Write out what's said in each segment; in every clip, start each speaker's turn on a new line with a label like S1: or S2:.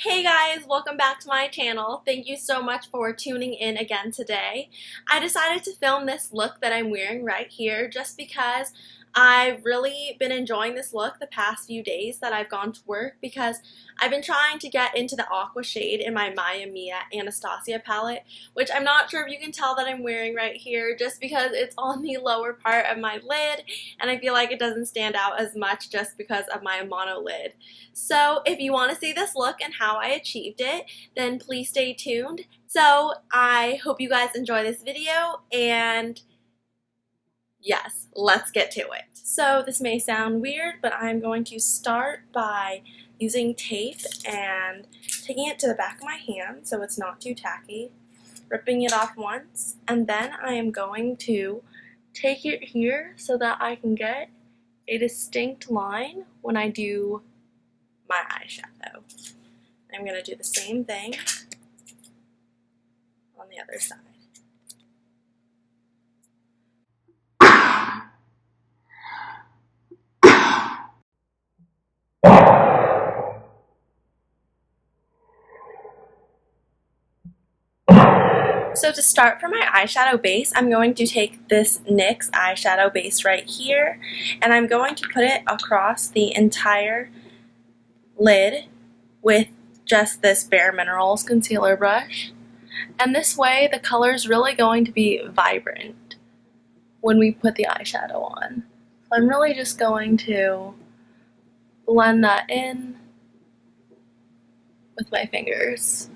S1: Hey guys, welcome back to my channel. Thank you so much for tuning in again today. I decided to film this look that I'm wearing right here just because I've really been enjoying this look the past few days that I've gone to work because I've been trying to get into the Aqua shade in my Maya Mia Anastasia palette, which I'm not sure if you can tell that I'm wearing right here just because it's on the lower part of my lid and I feel like it doesn't stand out as much just because of my mono lid. So if you want to see this look and how I achieved it, then please stay tuned. So I hope you guys enjoy this video, and yes, let's get to it. So this may sound weird, but I'm going to start by using tape and taking it to the back of my hand so it's not too tacky, ripping it off once, and then I am going to take it here so that I can get a distinct line when I do my eyeshadow. I'm going to do the same thing on the other side. So to start for my eyeshadow base, I'm going to take this NYX eyeshadow base right here, and I'm going to put it across the entire lid with just this Bare Minerals concealer brush. And this way the color is really going to be vibrant when we put the eyeshadow on. So I'm really just going to blend that in with my fingers.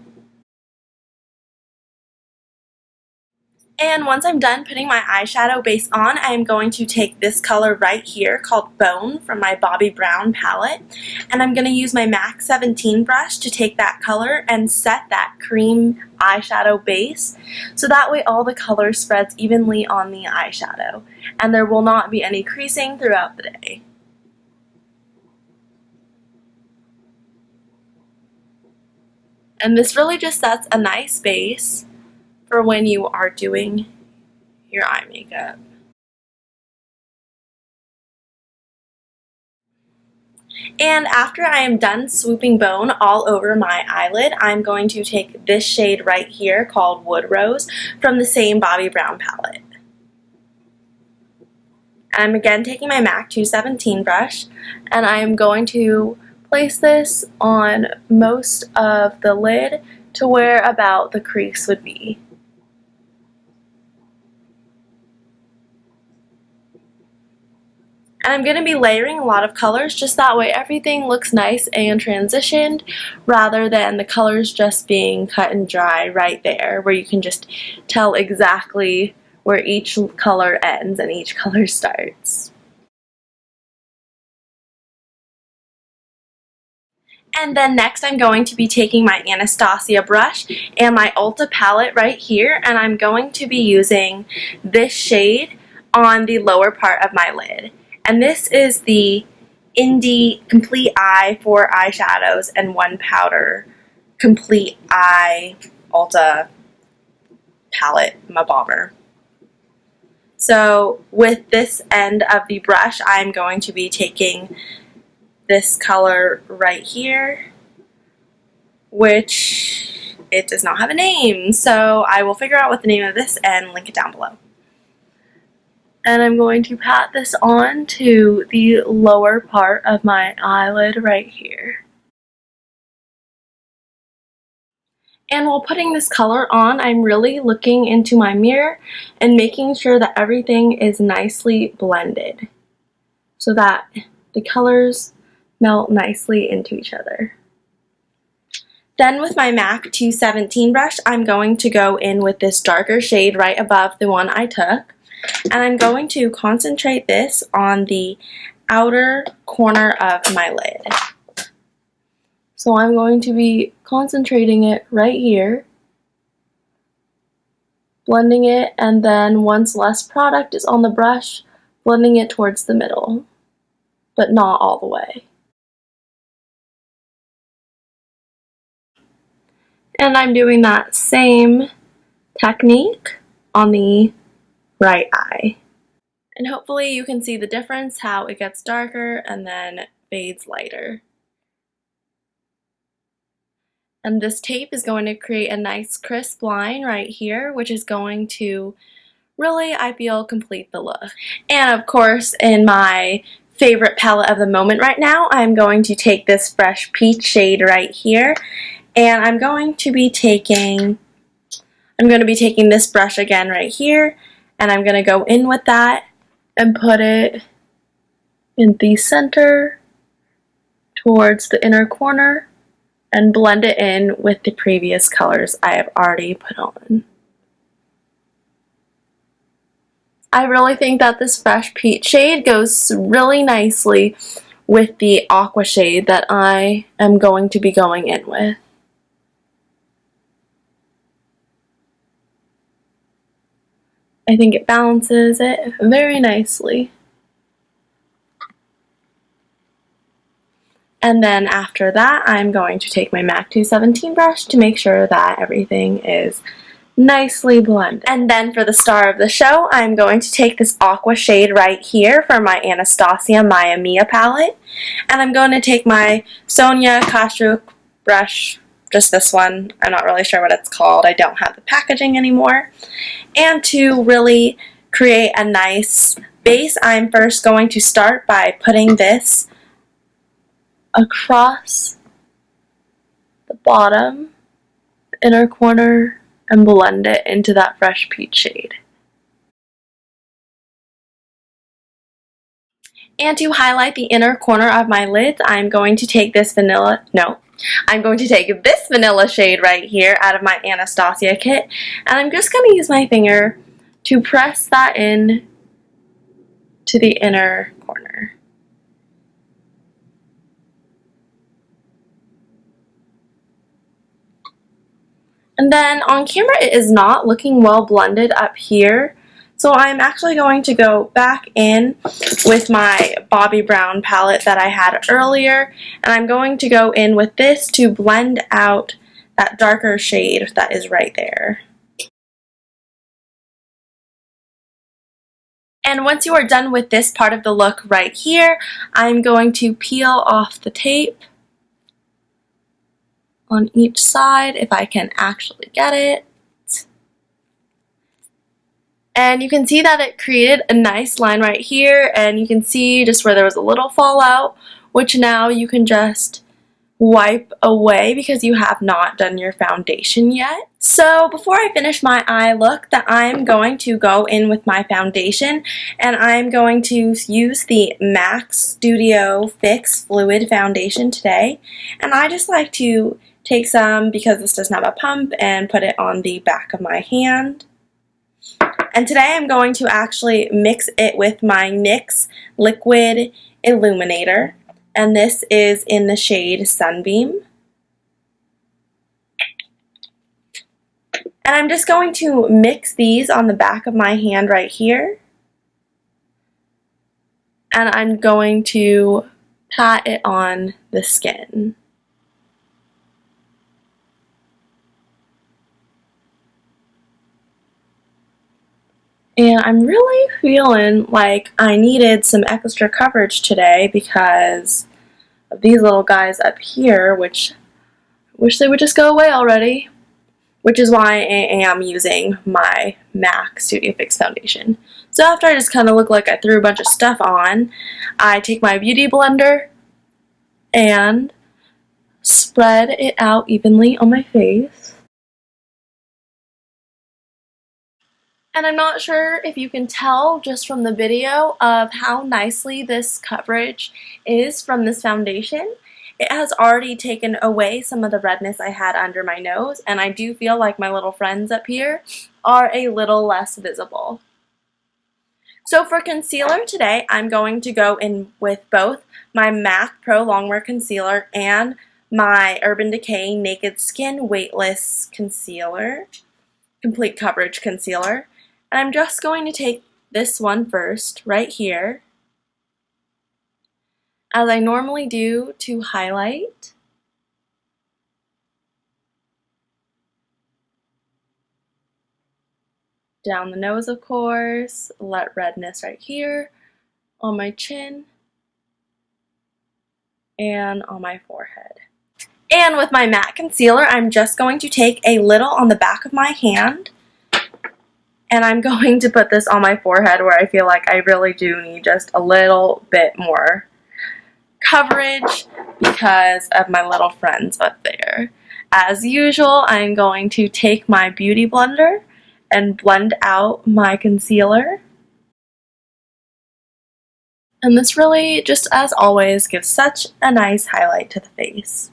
S1: And once I'm done putting my eyeshadow base on, I am going to take this color right here called Bone from my Bobbi Brown palette. And I'm going to use my MAC 17 brush to take that color and set that cream eyeshadow base. So that way all the color spreads evenly on the eyeshadow. And there will not be any creasing throughout the day. And this really just sets a nice base for when you are doing your eye makeup. And after I am done swooping Bone all over my eyelid, I'm going to take this shade right here called Wood Rose from the same Bobbi Brown palette. I'm again taking my MAC 217 brush, and I am going to place this on most of the lid to where about the crease would be. And I'm going to be layering a lot of colors just that way everything looks nice and transitioned rather than the colors just being cut and dry right there where you can just tell exactly where each color ends and each color starts. And then next I'm going to be taking my Anastasia brush and my Ulta palette right here, and I'm going to be using this shade on the lower part of my lid. And this is the Indie Complete Eye 4 eyeshadows and 1 powder Complete Eye Ulta palette, my bomber. So with this end of the brush, I'm going to be taking this color right here, which it does not have a name, so I will figure out what the name of this and link it down below. And I'm going to pat this on to the lower part of my eyelid right here. And while putting this color on, I'm really looking into my mirror and making sure that everything is nicely blended so that the colors melt nicely into each other. Then with my MAC 217 brush, I'm going to go in with this darker shade right above the one I took. And I'm going to concentrate this on the outer corner of my lid. So I'm going to be concentrating it right here, blending it, and then once less product is on the brush, blending it towards the middle, but not all the way. And I'm doing that same technique on the right eye. And hopefully you can see the difference, how it gets darker and then fades lighter. And this tape is going to create a nice crisp line right here, which is going to really, I feel, complete the look. And of course, in my favorite palette of the moment right now, I'm going to take this Fresh Peach shade right here, and I'm going to be taking this brush again right here, and I'm going to go in with that and put it in the center towards the inner corner and blend it in with the previous colors I have already put on. I really think that this Fresh Peach shade goes really nicely with the Aqua shade that I am going to be going in with. I think it balances it very nicely. And then after that, I'm going to take my MAC 217 brush to make sure that everything is nicely blended. And then for the star of the show, I'm going to take this Aqua shade right here from my Anastasia Maya Mia palette. And I'm going to take my Sonia Kashuk brush, just this one. I'm not really sure what it's called. I don't have the packaging anymore. And to really create a nice base, I'm first going to start by putting this across the bottom, the inner corner, and blend it into that Fresh Peach shade. And to highlight the inner corner of my lids, I'm going to take this vanilla shade right here out of my Anastasia kit, and I'm just going to use my finger to press that in to the inner corner. And then on camera it is not looking well blended up here, so I'm actually going to go back in with my Bobbi Brown palette that I had earlier, and I'm going to go in with this to blend out that darker shade that is right there. And once you are done with this part of the look right here, I'm going to peel off the tape on each side if I can actually get it. And you can see that it created a nice line right here, and you can see just where there was a little fallout, which now you can just wipe away because you have not done your foundation yet. So before I finish my eye look, that I'm going to go in with my foundation, and I'm going to use the MAC Studio Fix Fluid Foundation today. And I just like to take some, because this doesn't have a pump, and put it on the back of my hand. And today I'm going to actually mix it with my NYX Liquid Illuminator, and this is in the shade Sunbeam. And I'm just going to mix these on the back of my hand right here, and I'm going to pat it on the skin. And I'm really feeling like I needed some extra coverage today because of these little guys up here, which I wish they would just go away already. Which is why I am using my MAC Studio Fix foundation. So after I just kind of look like I threw a bunch of stuff on, I take my beauty blender and spread it out evenly on my face. And I'm not sure if you can tell just from the video of how nicely this coverage is from this foundation. It has already taken away some of the redness I had under my nose, and I do feel like my little friends up here are a little less visible. So for concealer today, I'm going to go in with both my MAC Pro Longwear Concealer and my Urban Decay Naked Skin Weightless Concealer, Complete Coverage Concealer. And I'm just going to take this one first, right here, as I normally do, to highlight. Down the nose, of course, let redness right here, on my chin, and on my forehead. And with my matte concealer, I'm just going to take a little on the back of my hand, and I'm going to put this on my forehead where I feel like I really do need just a little bit more coverage because of my little friends up there. As usual, I'm going to take my beauty blender and blend out my concealer. And this really, just as always, gives such a nice highlight to the face.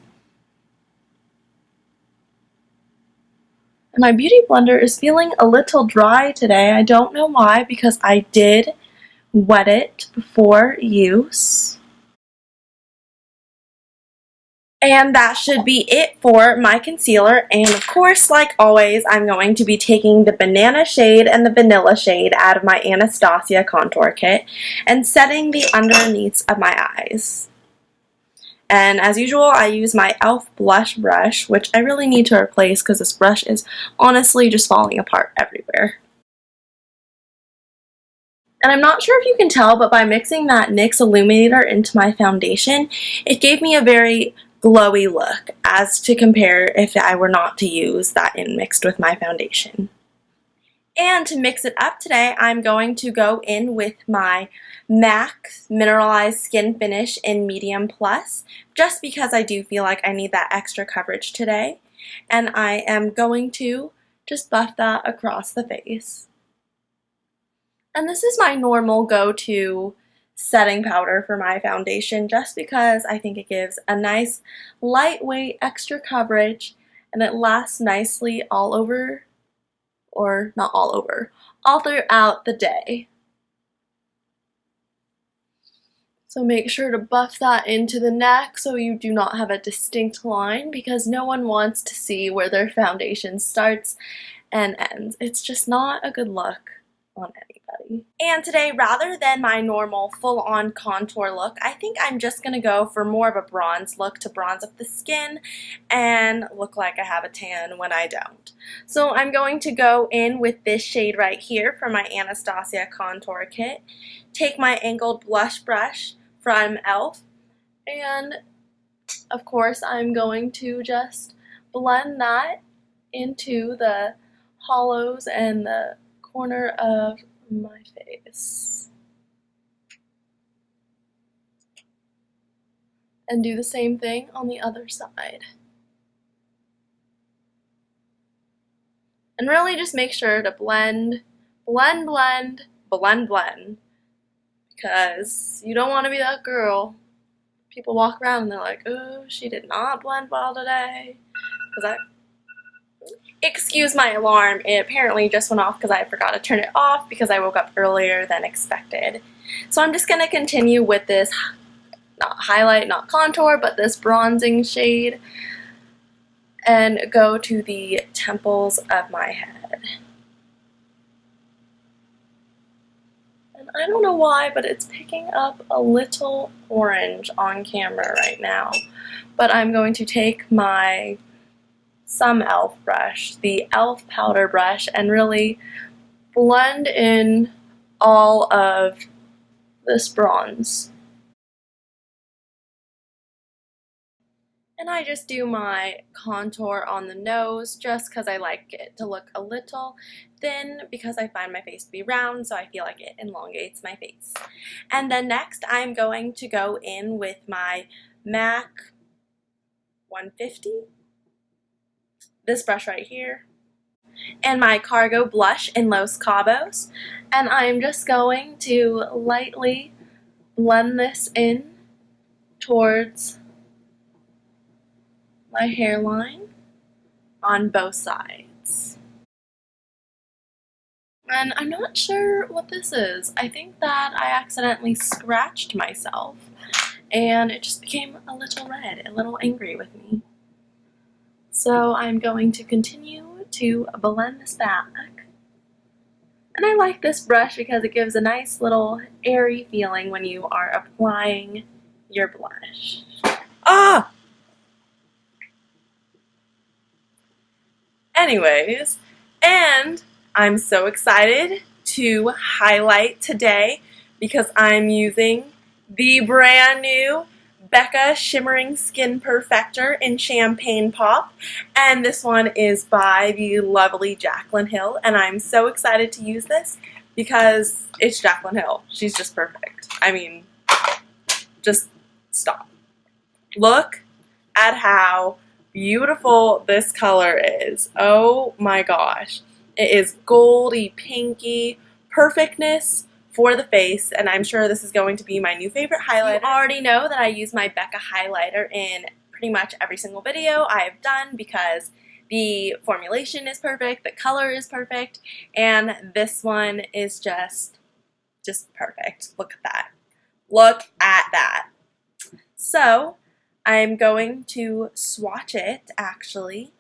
S1: And my beauty blender is feeling a little dry today. I don't know why, because I did wet it before use. And that should be it for my concealer. And of course, like always, I'm going to be taking the banana shade and the vanilla shade out of my Anastasia Contour Kit and setting the underneaths of my eyes. And as usual, I use my e.l.f. blush brush, which I really need to replace because this brush is honestly just falling apart everywhere. And I'm not sure if you can tell, but by mixing that NYX Illuminator into my foundation, it gave me a very glowy look, as to compare if I were not to use that mixed with my foundation. And to mix it up today, I'm going to go in with my MAC Mineralized Skinfinish in Medium Plus, just because I do feel like I need that extra coverage today. And I am going to just buff that across the face. And this is my normal go-to setting powder for my foundation, just because I think it gives a nice lightweight extra coverage and it lasts nicely all over, or not all over, all throughout the day. So make sure to buff that into the neck so you do not have a distinct line, because no one wants to see where their foundation starts and ends. It's just not a good look on anybody. And today, rather than my normal full-on contour look, I think I'm just going to go for more of a bronze look to bronze up the skin and look like I have a tan when I don't. So I'm going to go in with this shade right here from my Anastasia Contour Kit, take my angled blush brush from e.l.f. and of course I'm going to just blend that into the hollows and the corner of my face. And do the same thing on the other side. And really just make sure to blend, blend, blend, blend, blend. Because you don't want to be that girl. People walk around and they're like, oh, she did not blend well today. Excuse my alarm, it apparently just went off because I forgot to turn it off because I woke up earlier than expected. So I'm just going to continue with this, not highlight, not contour, but this bronzing shade, and go to the temples of my head. And I don't know why, but it's picking up a little orange on camera right now. But I'm going to take my some e.l.f. brush, the e.l.f. powder brush, and really blend in all of this bronze. And I just do my contour on the nose just because I like it to look a little thin, because I find my face to be round, so I feel like it elongates my face. And then next I'm going to go in with my MAC 150, this brush right here, and my Cargo blush in Los Cabos, and I'm just going to lightly blend this in towards my hairline on both sides. And I'm not sure what this is. I think that I accidentally scratched myself and it just became a little red, a little angry with me. So I'm going to continue to blend this back. And I like this brush because it gives a nice little airy feeling when you are applying your blush. Ah! Anyways, and I'm so excited to highlight today because I'm using the brand new Becca Shimmering Skin Perfector in Champagne Pop, and this one is by the lovely Jaclyn Hill, and I'm so excited to use this because it's Jaclyn Hill. She's just perfect. I mean, just stop. Look at how beautiful this color is. Oh my gosh. It is goldy, pinky, perfectness for the face, and I'm sure this is going to be my new favorite highlighter. You already know that I use my Becca highlighter in pretty much every single video I have done because the formulation is perfect, the color is perfect, and this one is just perfect. Look at that. Look at that. So I'm going to swatch it actually,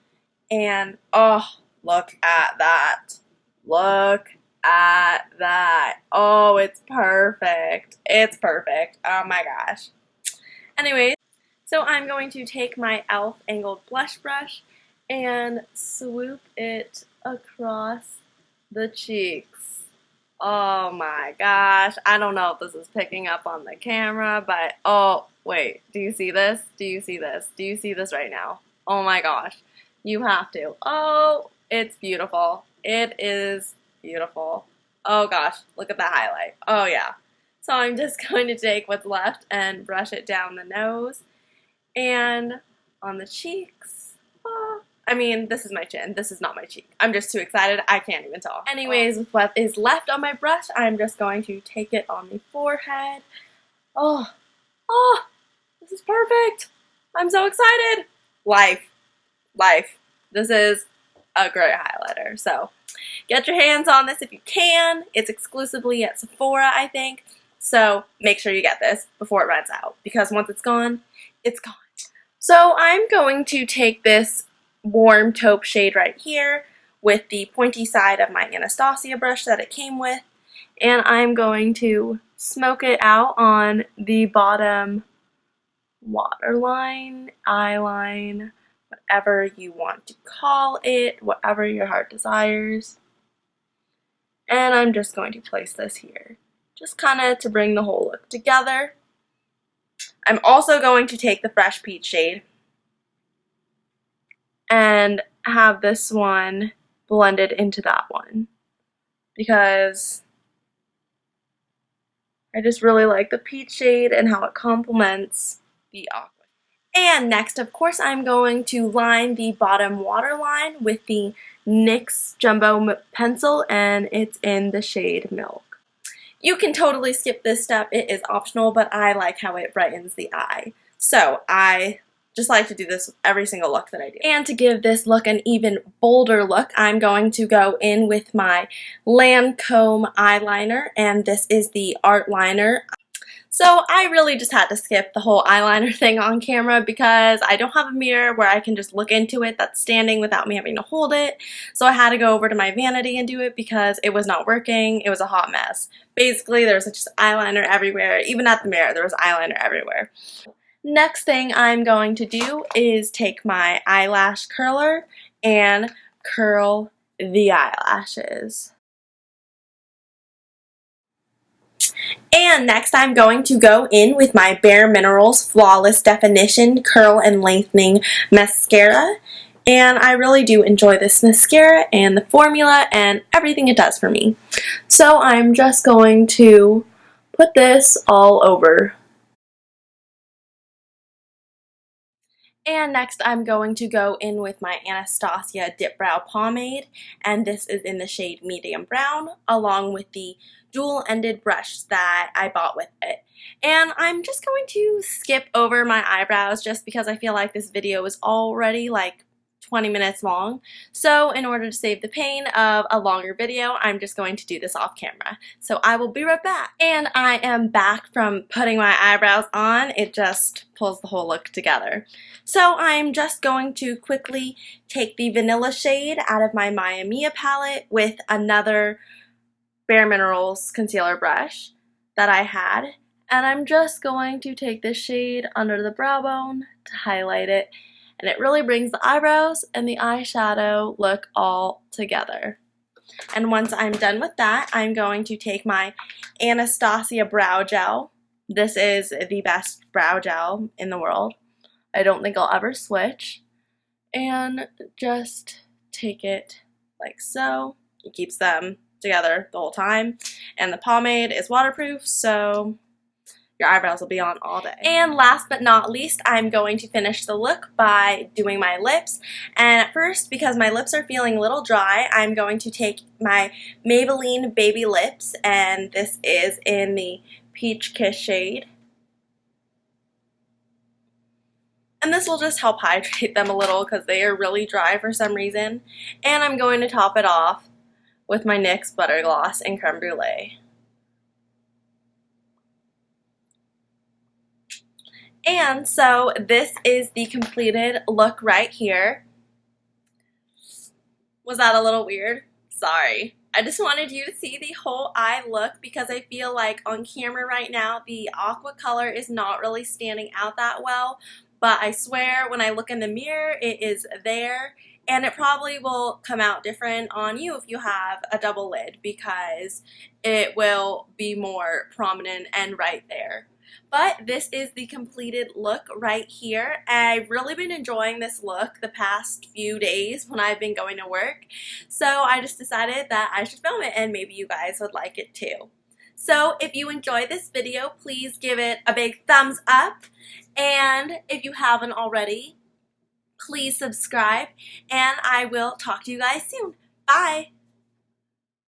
S1: and oh, look at that. Look at that. Oh, it's perfect. It's perfect. Oh my gosh. Anyways, so I'm going to take my e.l.f. angled blush brush and swoop it across the cheeks. Oh my gosh. I don't know if this is picking up on the camera, but oh, wait. Do you see this? Do you see this? Do you see this right now? Oh my gosh. You have to. Oh, it's beautiful. It is beautiful. Oh gosh, look at the highlight. Oh yeah. So I'm just going to take what's left and brush it down the nose and on the cheeks. Oh. I mean, this is my chin. This is not my cheek. I'm just too excited. I can't even talk. Anyways, with what is left on my brush, I'm just going to take it on the forehead. Oh, this is perfect. I'm so excited. Life. This is a great highlighter. So get your hands on this if you can. It's exclusively at Sephora, I think. So make sure you get this before it runs out because once it's gone, it's gone. So I'm going to take this warm taupe shade right here with the pointy side of my Anastasia brush that it came with, and I'm going to smoke it out on the bottom waterline, eyeline, whatever you want to call it, whatever your heart desires. And I'm just going to place this here, just kind of to bring the whole look together. I'm also going to take the Fresh Peach shade and have this one blended into that one because I just really like the peach shade and how it complements the aqua. And next, of course, I'm going to line the bottom waterline with the NYX Jumbo Pencil, and it's in the shade Milk. You can totally skip this step. It is optional, but I like how it brightens the eye. So I just like to do this with every single look that I do. And to give this look an even bolder look, I'm going to go in with my Lancome eyeliner, and this is the Art Liner. So I really just had to skip the whole eyeliner thing on camera because I don't have a mirror where I can just look into it that's standing without me having to hold it. So I had to go over to my vanity and do it because it was not working. It was a hot mess. Basically, there was just eyeliner everywhere. Even at the mirror, there was eyeliner everywhere. Next thing I'm going to do is take my eyelash curler and curl the eyelashes. And next I'm going to go in with my Bare Minerals Flawless Definition Curl and Lengthening Mascara. And I really do enjoy this mascara and the formula and everything it does for me. So I'm just going to put this all over. And next I'm going to go in with my Anastasia Dipbrow Pomade, and this is in the shade Medium Brown, along with the dual-ended brush that I bought with it. And I'm just going to skip over my eyebrows just because I feel like this video is already like 20 minutes long. So in order to save the pain of a longer video, I'm just going to do this off camera. So I will be right back. And I am back from putting my eyebrows on. It just pulls the whole look together. So I'm just going to quickly take the vanilla shade out of my Maya Mia palette with another Bare Minerals concealer brush that I had. And I'm just going to take this shade under the brow bone to highlight it. And it really brings the eyebrows and the eyeshadow look all together. And once I'm done with that, I'm going to take my Anastasia Brow Gel, This is the best brow gel in the world. I don't think I'll ever switch. And just take it like so. It keeps them together the whole time. And the pomade is waterproof, so your eyebrows will be on all day. And last but not least, I'm going to finish the look by doing my lips. And at first, because my lips are feeling a little dry, I'm going to take my Maybelline Baby Lips, and this is in the Peach Kiss shade. And this will just help hydrate them a little because they are really dry for some reason. And I'm going to top it off with my NYX Butter Gloss in Creme Brulee. And so this is the completed look right here. Was that a little weird? Sorry. I just wanted you to see the whole eye look because I feel like on camera right now the aqua color is not really standing out that well, but I swear when I look in the mirror it is there, and it probably will come out different on you if you have a double lid because it will be more prominent and right there. But this is the completed look right here. I've really been enjoying this look the past few days when I've been going to work. So I just decided that I should film it and maybe you guys would like it too. So if you enjoyed this video, please give it a big thumbs up. And if you haven't already, please subscribe. And I will talk to you guys soon. Bye!